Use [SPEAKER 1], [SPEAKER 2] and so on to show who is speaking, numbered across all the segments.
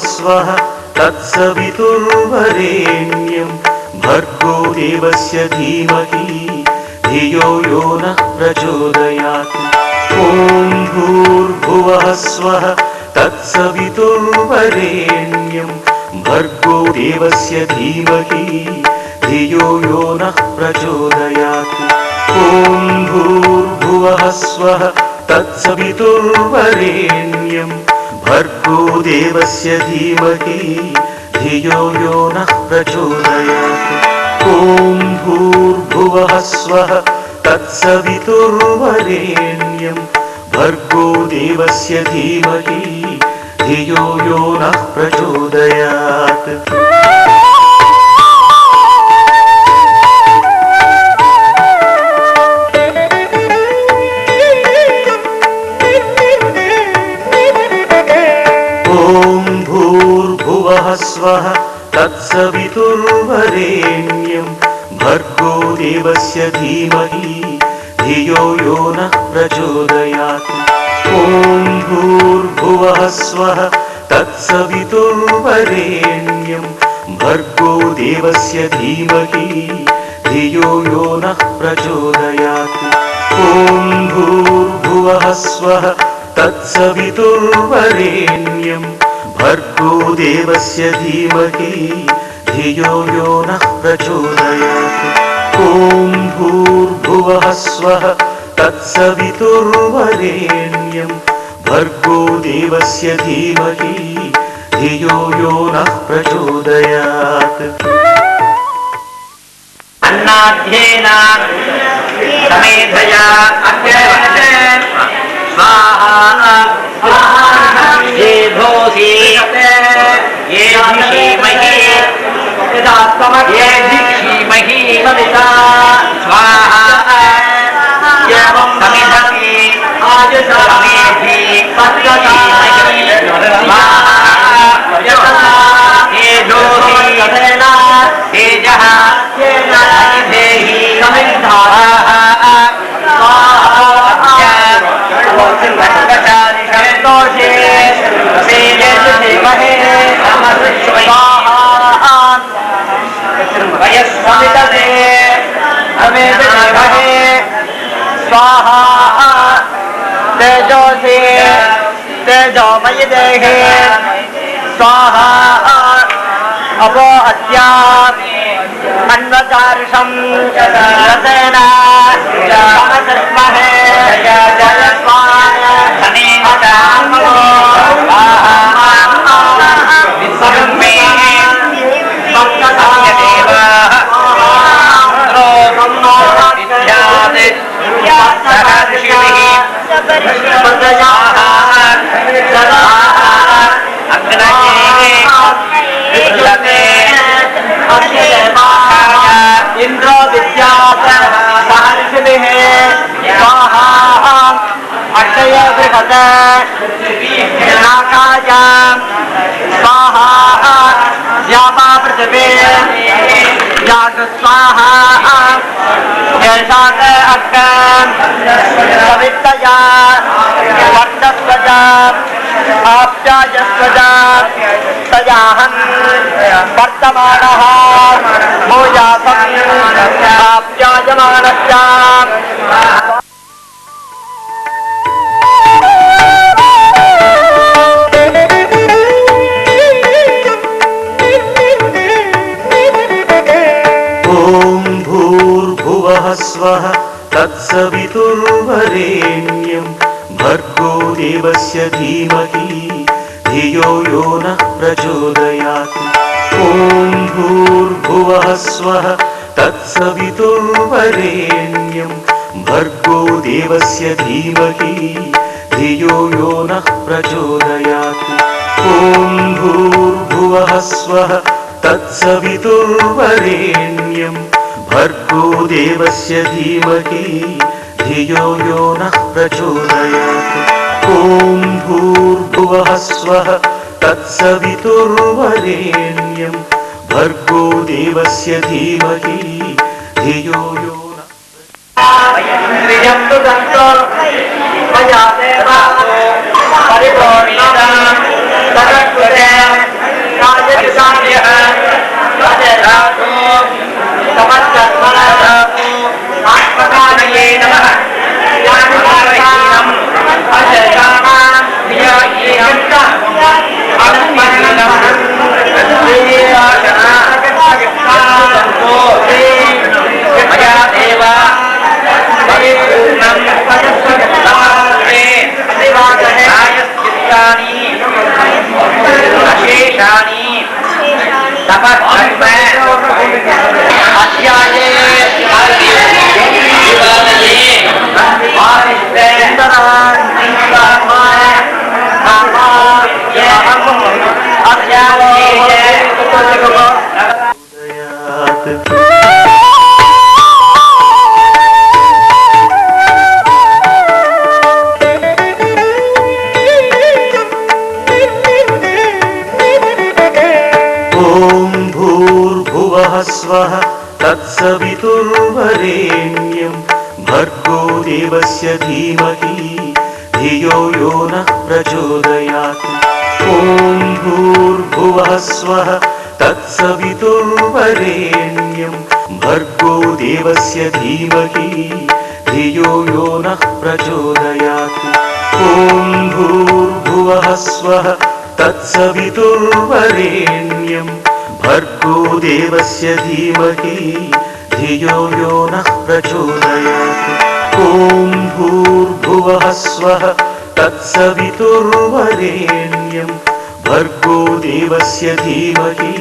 [SPEAKER 1] स्वः तत्सवितुर्वरेण्यं भर्गो देवस्य धीमहि धियो यो नः प्रचोदयात्। ॐ भूर्भुवः स्वः तत्सवितुर्वरेण्यं भर्गो देवस्य धीमहि धियो यो नः प्रचोदयात्। ॐ भूर्भुवः स्वः तत्सवितुर्वरेण्यं भर्गो देवस्य धीमहि धियो यो नः प्रचोदयात्। ॐ भूर्भुवः स्वः तत्सवितुर्वरेण्यं भर्गो देवस्य धीमहि धियो यो नः प्रचोदयात्। स्वः तत्सवितुर्वरेण्यं भर्गो देवस्य धीमहि धियो यो नः प्रचोदयात्। ॐ भूर्भुवः स्वः तत्सवितुर्वरेण्यं भर्गो देवस्य धीमहि धियो यो नः प्रचोदयात्। ॐ भूर्भुवः स्वः तत्सवितुर्वरेण्यं भर्गो देवस्य धीमहि धियो यो नः प्रचोदयात्। ॐ भूर्भुवः स्वः तत्सवितुर्वरेण्यं भर्गो देवस्य धीमहि धियो यो नः प्रचोदयात्।
[SPEAKER 2] अन्नाद्येन समेधया स्वाहा ये भोसि ये धीमहि ये धीमहि सविता स्वाहा समिधति समेधि धीमहि स्वाहा ये धोसि तेजः देहि समिधा स्वाहा तेजोसि तेजोमयि देहि स्वाहा अपो अस्या अन्वचारिषं रसेन समसस्महे जयस्वाय विस्मृम्मे सप्तसायदेव इंद्रो विद्या सहर्षिभिः स्वाहा अक्षय बृहत् नाकायां स्वाहा यामा पृथिवी स्वाहा येषात् अक्कं सवितया वर्धस्वजा आप्यायस्वजा तयाहं वर्तमानः भूयासम् आप्यायमानश्च।
[SPEAKER 1] स्वः तत्सवितुर्वरेण्यं भर्गो देवस्य धीमहि धियो यो नः प्रचोदयात्। ॐ भूर्भुवः स्वः तत्सवितुर्वरेण्यं भर्गो देवस्य धीमहि धियो यो नः प्रचोदयात्। ॐ भूर्भुवः स्वः तत्सवितुर्वरेण्यं भर्गो देवस्य धीमहि धियो यो नः प्रचोदयात्। ॐ भूर्भुवः स्वः तत्सवितुर्वरेण्यं भर्गो देवस्य धीमहि धियो यो नः प्रचोदयात्। स्वः तत्सवितुर्वरेण्यं भर्गो देवस्य धीमहि धियो यो नः प्रचोदयात्। ॐ भूर्भुवः स्वः तत्सवितुर्वरेण्यं भर्गो देवस्य धीमहि धियो यो नः प्रचोदयात्। ॐ भूर्भुवः स्वः तत्सवितुर्वरेण्यं भर्गो देवस्य धीमहि धियो यो नः प्रचोदयात्। ॐ भूर्भुवः स्वः तत्सवितुर्वरेण्यं भर्गो देवस्य धीमहि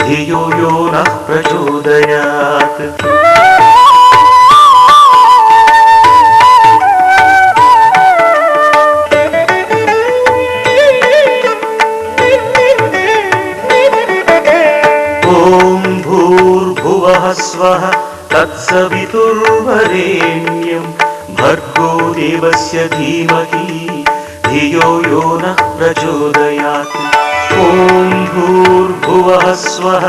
[SPEAKER 1] धियो यो नः प्रचोदयात्। स्वः तत्सवितुर्वरेण्यं भर्गो देवस्य धीमहि धियो यो नः प्रचोदयात्। ॐ भूर्भुवः स्वः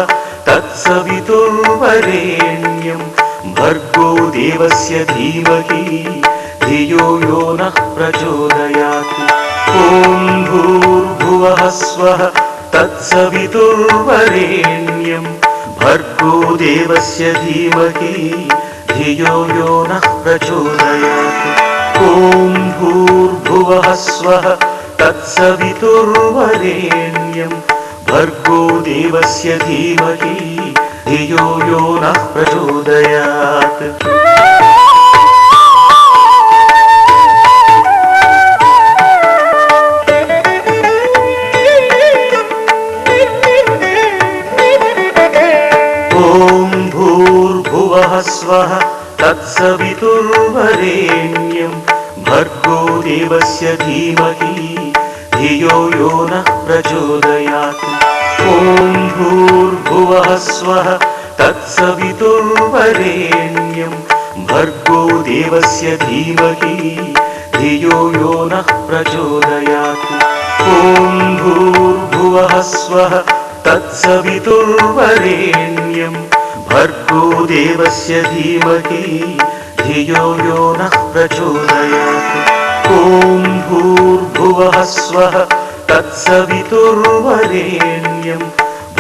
[SPEAKER 1] तत्सवितुर्वरेण्यं भर्गो देवस्य धीमहि धियो यो नः प्रचोदयात्। ॐ भूर्भुवः स्वः तत्सवितुर्वरेण्यं भर्गो देवस्य धीमहि धियो यो नः प्रचोदयात्। ॐ भूर्भुवः स्वः तत्सवितुर्वरेण्यं भर्गो देवस्य धीमहि धियो यो नः प्रचोदयात्। स्वः तत्सवितुर्वरेण्यं भर्गो देवस्य धीमहि धियो यो नः प्रचोदयात्। ॐ भूर्भुवः स्वः तत्सवितुर्वरेण्यं भर्गो देवस्य धीमहि धियो यो नः प्रचोदयात्। ॐ भूर्भुवः स्वः तत्सवितुर्वरेण्यं भर्गो देवस्य धीमहि धियो यो नः प्रचोदयात्। ॐ भूर्भुवः स्वः तत्सवितुर्वरेण्यं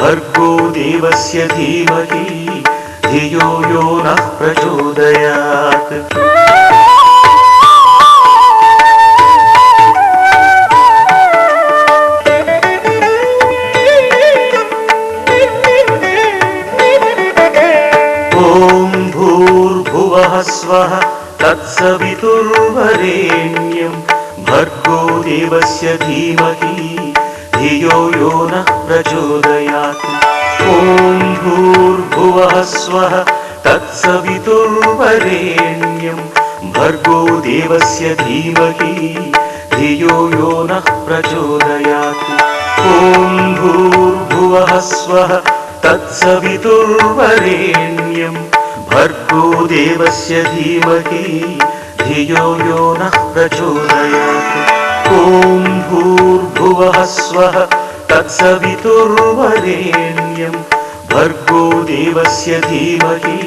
[SPEAKER 1] भर्गो देवस्य धीमहि धियो यो नः प्रचोदयात्। स्वः तत्सवितुर्वरेण्यं भर्गो देवस्य धीमहि धियो यो नः प्रचोदयात्। ॐ भूर्भुवः स्वः तत्सवितुर्वरेण्यं भर्गो देवस्य धीमहि धियो यो नः प्रचोदयात्। ॐ भूर्भुवः स्वः तत्सवितुर्वरेण्यं भर्गो देवस्य धीमहि धियो यो नः प्रचोदयात्। ॐ भूर्भुवः स्वः तत्सवितुर्वरेण्यं भर्गो देवस्य धीमहि